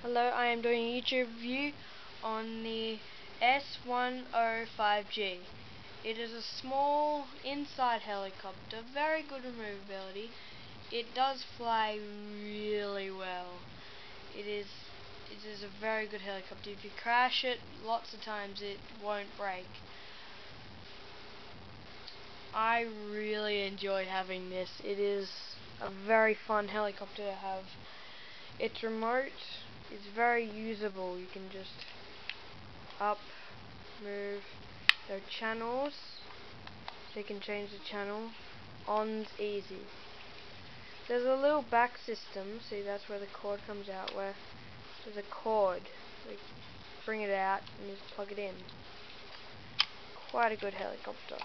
Hello, I am doing a YouTube review on the S105G. It is a small inside helicopter, very good maneuverability. It does fly really well. It is a very good helicopter. If you crash it, lots of times it won't break. I really enjoy having this. It is a very fun helicopter to have. It's remote. It's very usable. You can just up, move. There are channels, so you can change the channel. On's easy. There's a little back system. See, that's where the cord comes out. Where there's a cord. So you bring it out and just plug it in. Quite a good helicopter.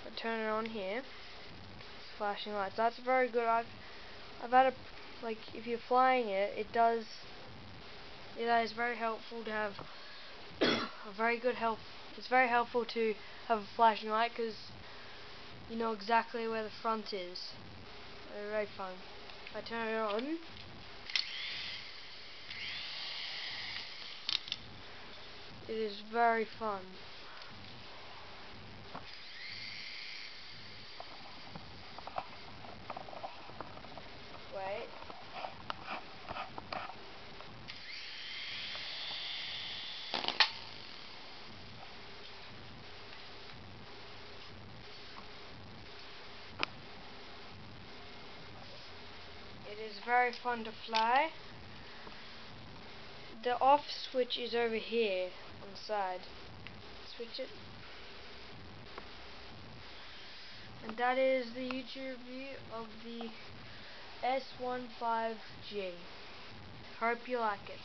I turn it on here. It's flashing lights. That's very good. I've had a if you're flying it, it is very helpful to have a very good help. It's very helpful to have a flashing light because you know exactly where the front is. Very fun. If I turn it on, it is very fun. Wait. It is very fun to fly. The off switch is over here on the side. Switch it. And that is the YouTube view of the S105G. Hope you like it.